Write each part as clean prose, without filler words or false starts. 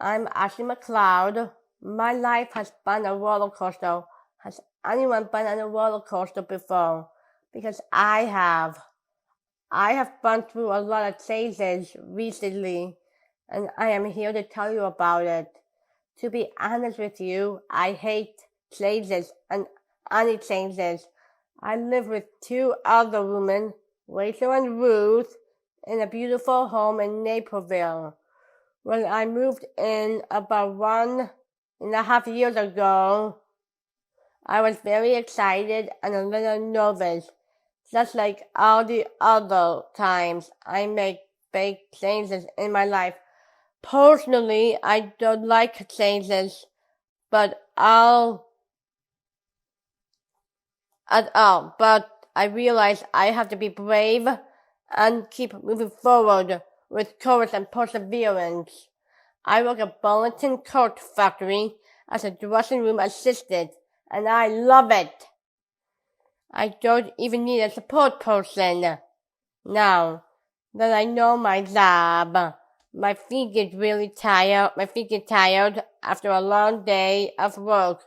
I'm Ashley McLeod. My life has been a roller coaster. Has anyone been on a roller coaster before? Because I have. I have been through a lot of changes recently, and I am here to tell you about it. To be honest with you, I hate changes and any changes. I live with two other women, Rachel and Ruth, in a beautiful home in Naperville. When I moved in about 1.5 years ago, I was very excited and a little nervous, just like all the other times I make big changes in my life. Personally, I don't like changes, but but I realize I have to be brave and keep moving forward with courage and perseverance. I work at Burlington Coat Factory as a dressing room assistant, and I love it. I don't even need a support person. Now that I know my job, my feet get tired after a long day of work,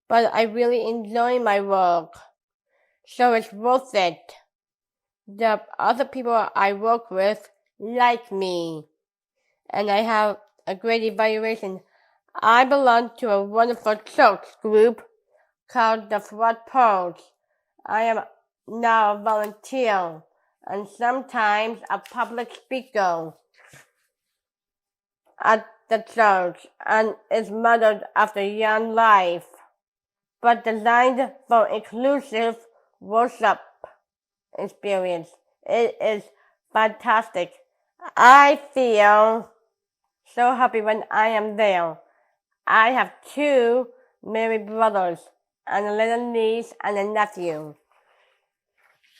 but I really enjoy my work, so it's worth it. The other people I work with like me, and I have a great evaluation. I belong to a wonderful church group called the Front Porch. I am now a volunteer and sometimes a public speaker at the church, and is modeled after Young Life, but designed for inclusive worship experience. It is fantastic. I feel so happy when I am there. I have two married brothers and a little niece and a nephew.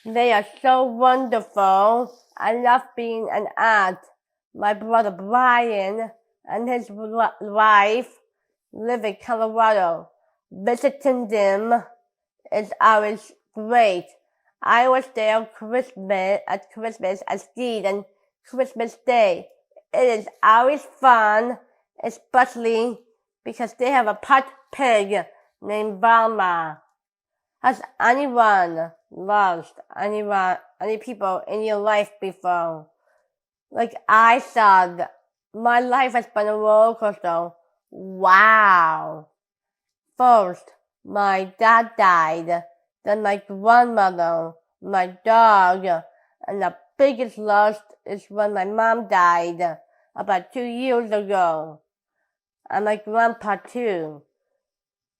They are so wonderful. I love being an aunt. My brother Brian and his wife live in Colorado. Visiting them is always great. I was there at Christmas Eve and Christmas Day. It is always fun, especially because they have a pet pig named Balma. Has anyone lost any people in your life before? Like I said, my life has been a roller coaster. Wow. First, my dad died, then my grandmother, my dog, and the biggest loss is when my mom died about 2 years ago, and my grandpa too.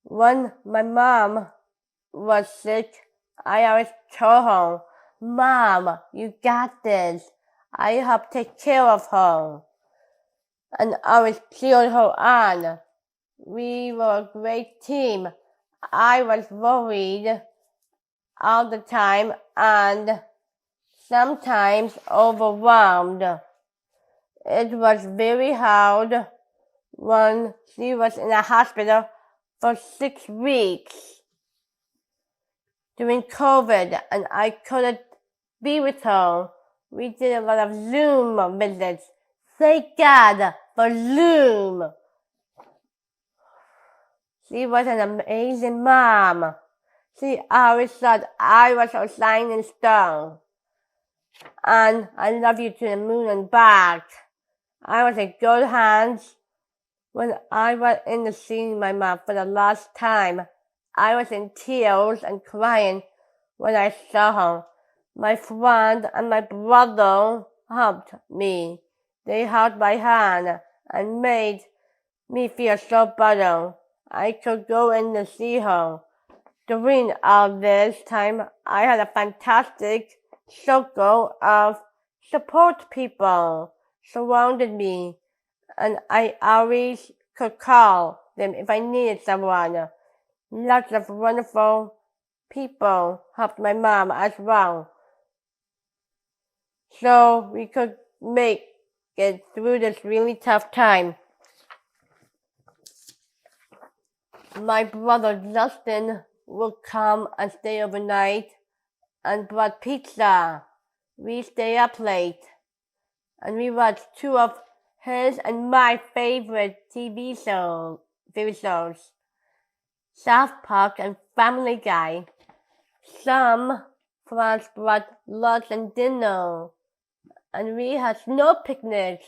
When my mom was sick, I always told her, Mom, you got this. I help take care of her. And always cheered her on. We were a great team. I was worried all the time and sometimes overwhelmed. It was very hard when she was in a hospital for 6 weeks during COVID and I couldn't be with her. We did a lot of Zoom visits. Thank God for Zoom. She was an amazing mom. She always thought I was her shining star. And I love you to the moon and back. I was in good hands. When I was in the seeing my mom for the last time, I was in tears and crying when I saw her. My friend and my brother helped me. They held my hand and made me feel so better. I could go in to see her. During all this time, I had a fantastic circle of support people surrounded me, and I always could call them if I needed someone. Lots of wonderful people helped my mom as well, so we could make it through this really tough time. My brother Justin would come and stay overnight and brought pizza. We stay up late and we watched two of his and my favorite TV shows, South Park and Family Guy. Some friends brought lunch and dinner, and we had snow picnics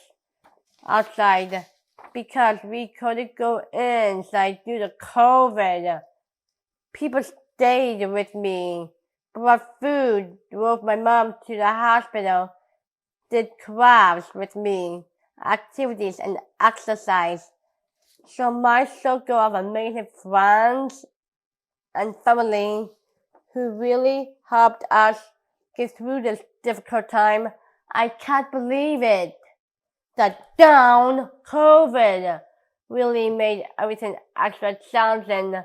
outside because we couldn't go inside due to COVID. People stayed with me, brought food, drove my mom to the hospital, did crafts with me, activities and exercise. So my circle of amazing friends and family who really helped us get through this difficult time. I can't believe it. That down COVID really made everything extra challenging.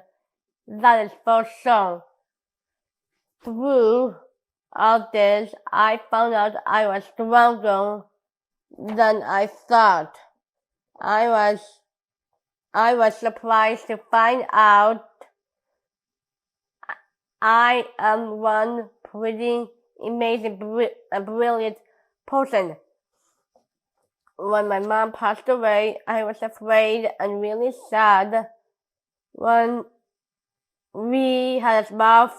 That is for sure. Through all this, I found out I was stronger than I thought. I was surprised to find out I am one pretty amazing, brilliant person. When my mom passed away, I was afraid and really sad. When we had a small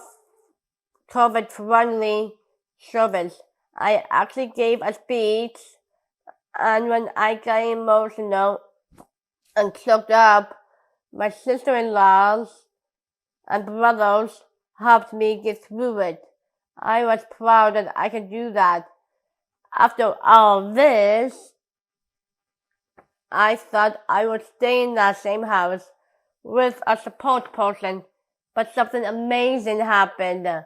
COVID-friendly service, I actually gave a speech, and when I got emotional and choked up, my sister-in-laws and brothers helped me get through it. I was proud that I could do that. After all this, I thought I would stay in that same house with a support person, but something amazing happened.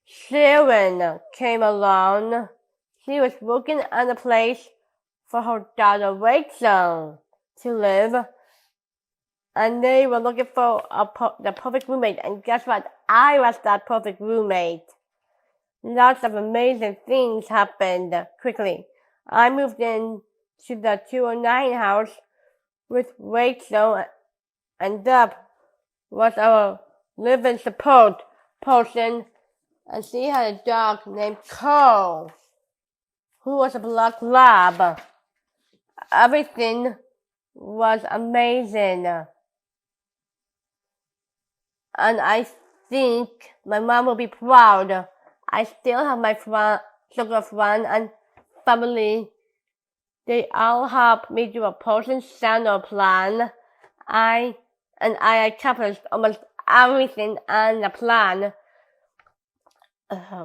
Sharon came along. She was working on a place for her daughter Rachel to live, and they were looking for the perfect roommate, and guess what? I was that perfect roommate. Lots of amazing things happened quickly. I moved in to the 209 house with Rachel, and Deb was our living support person, and she had a dog named Cole, who was a black lab. Everything was amazing. And I think my mom will be proud. I still have my circle of friends and family. They all helped me do a person channel plan. I accomplished almost everything on the plan.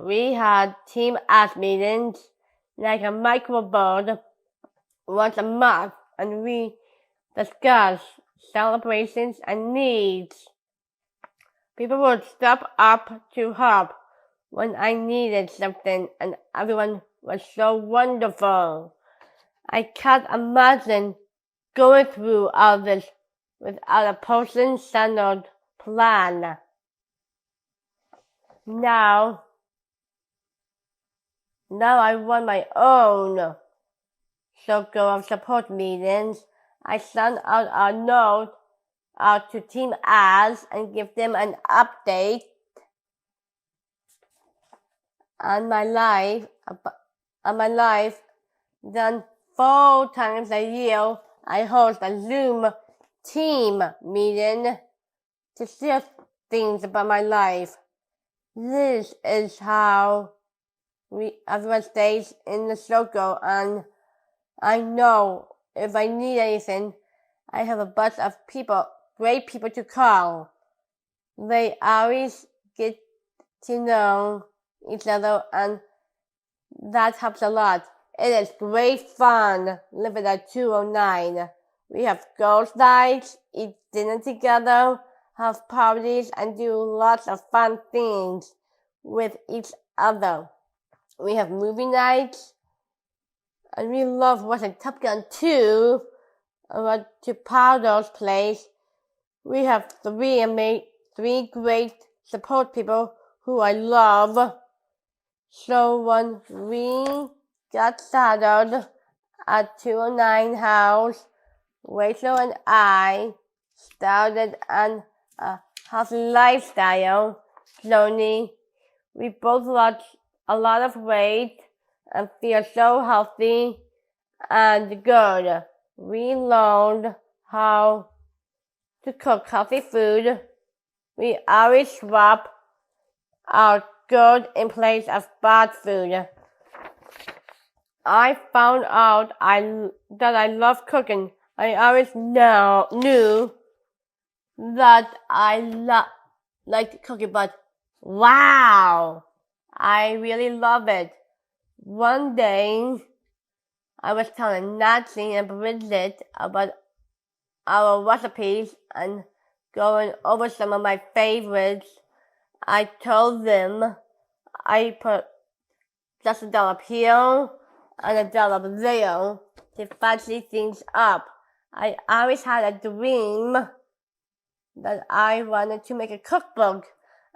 We had team ask meetings, like a micro board, once a month, and we discussed celebrations and needs. People would step up to help when I needed something, and everyone was so wonderful. I can't imagine going through all this without a person-centered plan. Now I run my own circle of support meetings. I send out a note out to team ads and give them an update on my life. Then 4 times a year, I host a Zoom team meeting to share things about my life. This is how everyone stays in the circle, and I know if I need anything, I have a bunch of great people to call. They always get to know each other, and that helps a lot. It is great fun living at 209. We have girls' nights, eat dinner together, have parties, and do lots of fun things with each other. We have movie nights, and we love watching Top Gun 2 to Powder's place. We have three great support people who I love. So when we got started at 209 house, Rachel and I started on a healthy lifestyle journey. We both lost a lot of weight and feel so healthy and good. we learned how to cook healthy food. We always swap our good in place of bad food. I found out that I love cooking. I always knew that I liked cooking, but wow, I really love it. One day, I was telling Nancy and Bridget about our recipes and going over some of my favorites. I told them I put just a dollop here and a dollop there to fancy things up. I always had a dream that I wanted to make a cookbook,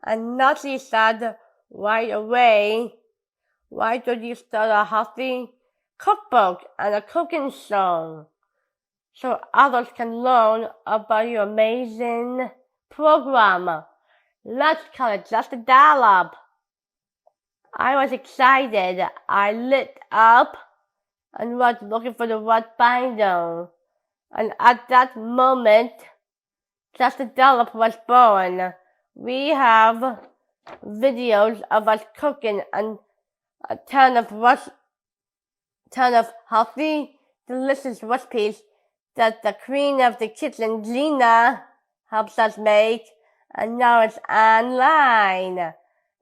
and Nancy said right away, why don't you start a healthy cookbook and a cooking show so others can learn about your amazing program? Let's call it Just a Dollop. I was excited. I lit up and was looking for the right binder. And at that moment, Just a Dollop was born. We have videos of us cooking and a ton of healthy, delicious recipes that the queen of the kitchen, Gina, helps us make. And now it's online.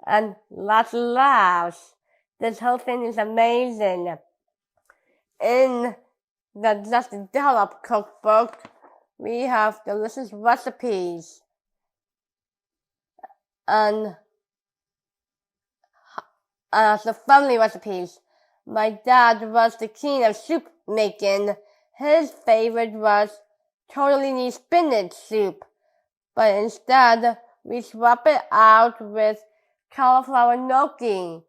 And lots of laughs. This whole thing is amazing. In the Just a Dollop cookbook, we have delicious recipes and the family recipes. My dad was the king of soup making. His favorite was tortellini spinach soup, but instead we swap it out with cauliflower gnocchi.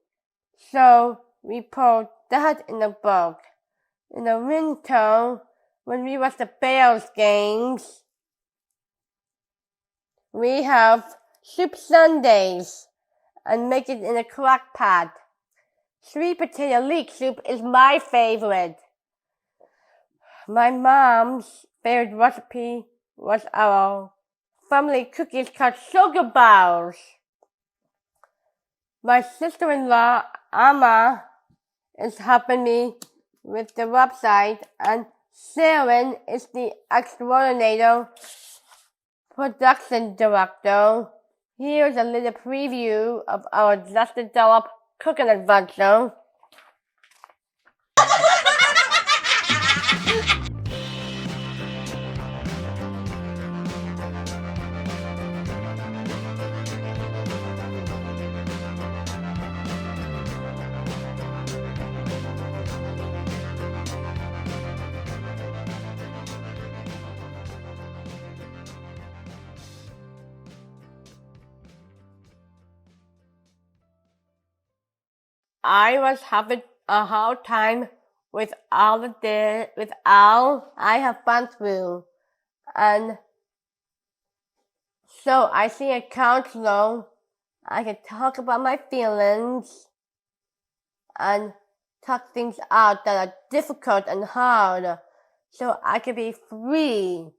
So we put that in the book. In the winter, when we watch the Bears games, we have soup Sundays and make it in a crock pot. Sweet potato leek soup is my favorite. My mom's favorite recipe was our family cookies called sugar bars. My sister-in-law, Amma, is helping me with the website, and Sharon is the extraordinary production director. Here's a little preview of our Just a Dollop cooking adventure. I was having a hard time with all I have gone through, and so I see a counselor. I can talk about my feelings and talk things out that are difficult and hard, so I can be free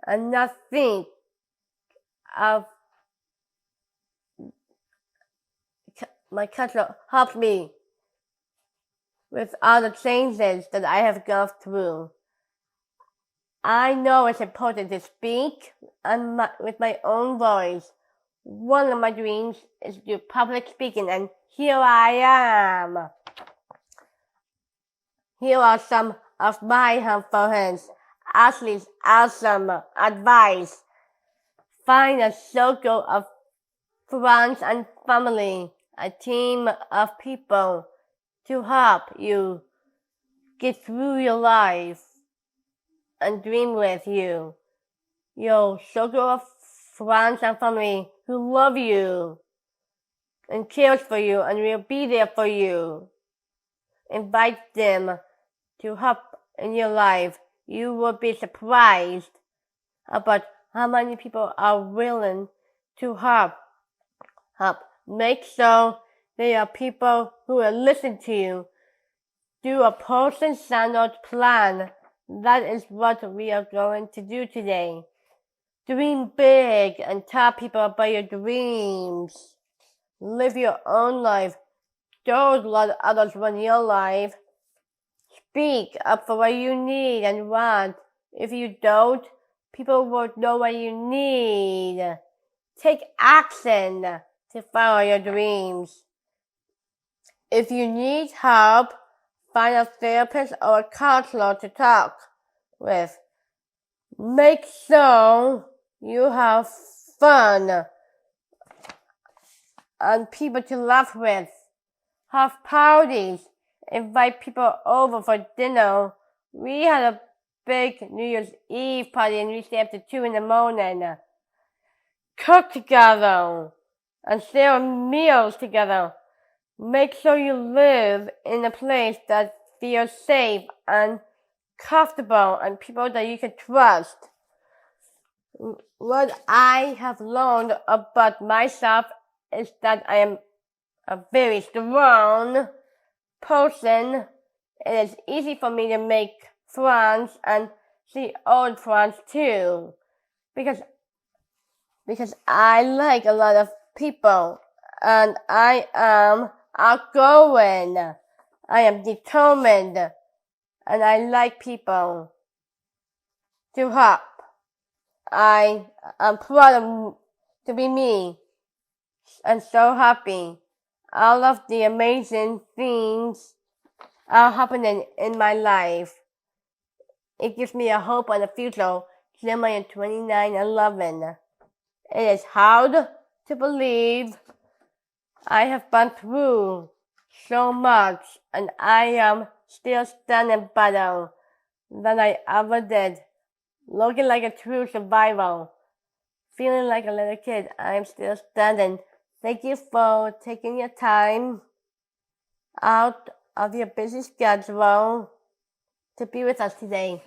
and not think of. My counselor helped me with all the changes that I have gone through. I know it's important to speak with my own voice. One of my dreams is to do public speaking, and here I am. Here are some of my helpful hints. Ashley's awesome advice. Find a circle of friends and family, a team of people to help you get through your life and dream with you. Your circle of friends and family who love you and cares for you and will be there for you. Invite them to help in your life. You will be surprised about how many people are willing to help. Make sure they are people who will listen to you. Do a person-centered plan That is what we are going to do today. Dream big and tell people about your dreams. Live your own life. Don't let others run your life. Speak up for what you need and want. If you don't, people won't know what you need. Take action to follow your dreams. If you need help, find a therapist or a counselor to talk with. Make sure you have fun and people to laugh with. Have parties. Invite people over for dinner. We had a big New Year's Eve party and we stayed up to 2 a.m. Cook together and share meals together. Make sure you live in a place that feels safe and comfortable and people that you can trust. What I have learned about myself is that I am a very strong person. It is easy for me to make friends and see old friends too. Because I like a lot of people and I am outgoing. I am determined and I like people to help. I am proud to be me and so happy. All of the amazing things are happening in my life. It gives me a hope on the future. Jeremiah 29:11. It is hard to believe I have gone through so much and I am still standing better than I ever did. Looking like a true survivor. Feeling like a little kid. I'm still standing. Thank you for taking your time out of your busy schedule to be with us today.